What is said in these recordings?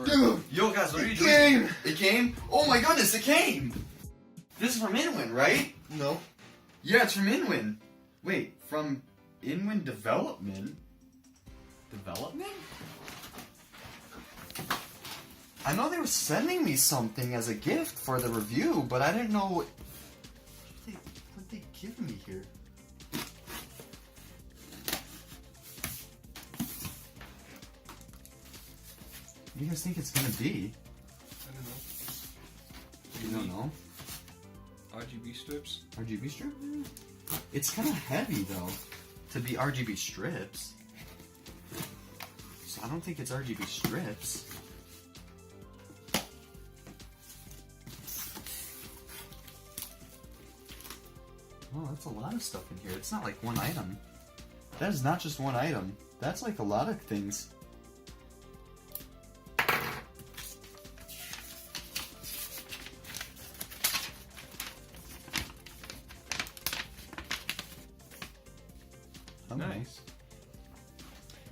Dude! Yo, guys, what are you doing? Came! It came? Oh my goodness, it came! This is from InWin, right? No. Yeah, it's from InWin. Wait, from InWin Development? Development? I know they were sending me something as a gift for the review, but I didn't know what they give me here. What do you guys think it's gonna be? I don't know. You don't know? RGB strips? RGB strip? It's kind of heavy though, to be RGB strips. So I don't think it's RGB strips. Oh, that's a lot of stuff in here. It's not like one item. That is not just one item. That's like a lot of things. Nice.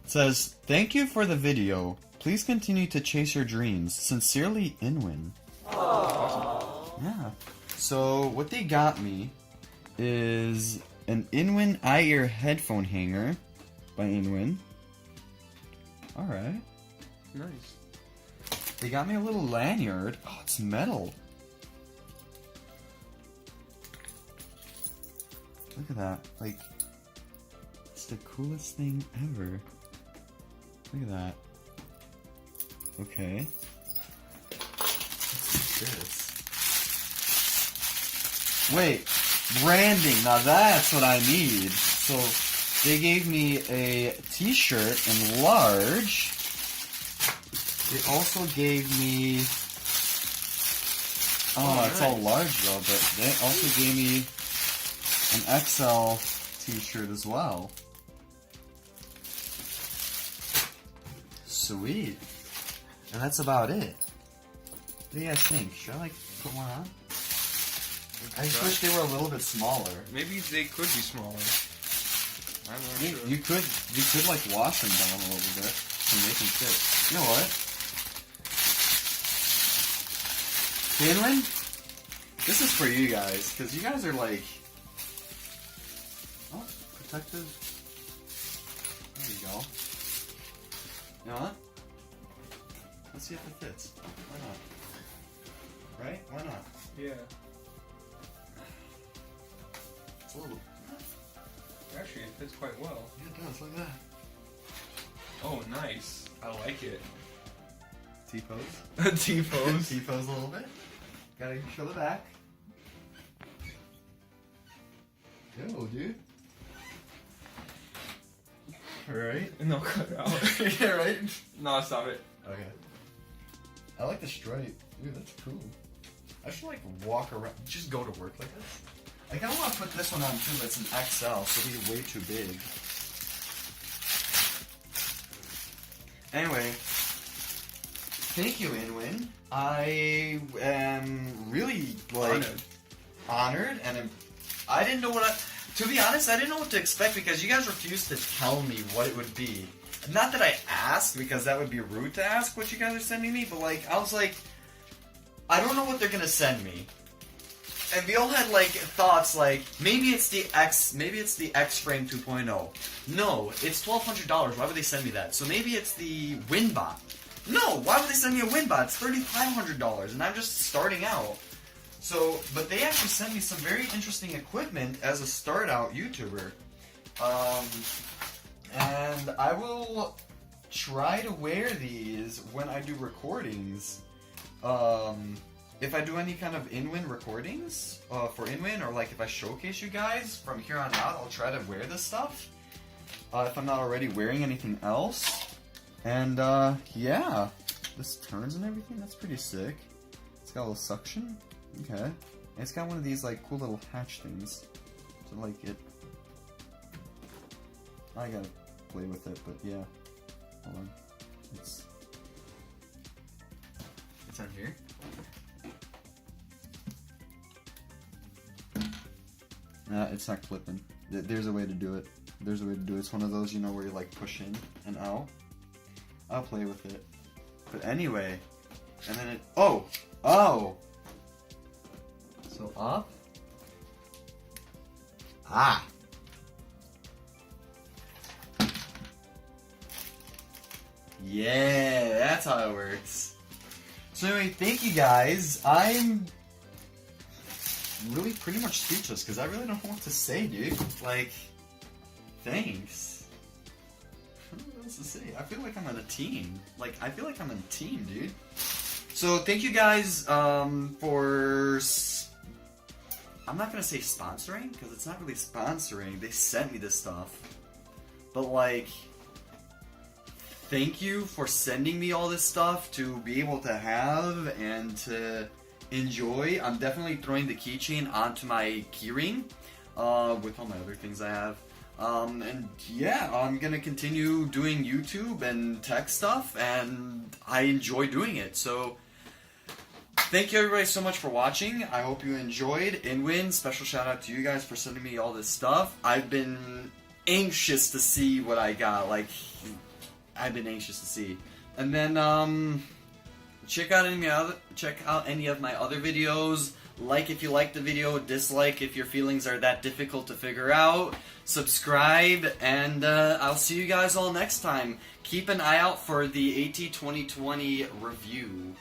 It says, "Thank you for the video. Please continue to chase your dreams. Sincerely, InWin." Awesome. Yeah. So what they got me is an InWin eye-ear headphone hanger by InWin. All right. Nice. They got me a little lanyard. Oh, it's metal. Look at that. Like, it's the coolest thing ever. Look at that. Okay. What's this? Wait, branding. Now that's what I need. So they gave me a t-shirt in large. They also gave me... Oh, it's all large though, but they also gave me an XL t-shirt as well. Sweet. And that's about it. What do you guys think? Should I like put one on? I just wish they were a little bit smaller. Maybe they could be smaller. I'm not sure. You could like wash them down a little bit to make them fit. You know what? Finland? This is for you guys, because you guys are like... Oh, protective. There you go. You know what? Let's see if it fits. Why not? Right? Why not? Yeah. It's a little... Actually, it fits quite well. Yeah, it does. Look at that. Oh, nice. I like it. T-pose. T-pose. T-pose a little bit. Gotta show the back. Yo, dude. Alright. No, cut it out. Yeah, right? No, stop it. Okay. I like the stripe. Dude, that's cool. I should like walk around, just go to work like this. I kinda wanna put this one on too, but it's an XL, so it'll be way too big. Anyway, thank you, InWin. I am really like honored and I didn't know to be honest, I didn't know what to expect because you guys refused to tell me what it would be. Not that I asked, because that would be rude to ask what you guys are sending me, but like, I was like, I don't know what they're gonna send me. And we all had like thoughts like, maybe it's the X-Frame 2.0. No, it's $1,200, why would they send me that? So maybe it's the WinBot. No, why would they send me a WinBot? It's $3,500, and I'm just starting out. So, but they actually sent me some very interesting equipment as a start-out YouTuber. And I will try to wear these when I do recordings. If I do any kind of InWin recordings for InWin, or like if I showcase you guys from here on out, I'll try to wear this stuff. If I'm not already wearing anything else. And yeah, this turns and everything, that's pretty sick. It's got a little suction. Okay. And it's got one of these like cool little hatch things to like it. I gotta play with it, but yeah. Hold on. It's on here. It's not clipping. There's a way to do it. It's one of those, you know, where you like push in and out. I'll play with it. But anyway, and then it. Oh, oh. So up. Ah. Yeah, that's how it works. So anyway, thank you guys. I'm really pretty much speechless because I really don't know what to say, dude. Like, thanks. I don't know what else to say. I feel like I'm on a team. Like, I feel like I'm on a team, dude. So thank you guys for... I'm not going to say sponsoring because it's not really sponsoring. They sent me this stuff. But like... Thank you for sending me all this stuff to be able to have and to enjoy. I'm definitely throwing the keychain onto my keyring with all my other things I have. And yeah, I'm gonna continue doing YouTube and tech stuff, and I enjoy doing it. So thank you everybody so much for watching. I hope you enjoyed. InWin's, special shout out to you guys for sending me all this stuff. I've been anxious to see what I got. Like, I've been anxious to see. And then check out any of my other videos. Like if you liked the video, dislike if your feelings are that difficult to figure out. Subscribe, and I'll see you guys all next time. Keep an eye out for the AT 2020 review.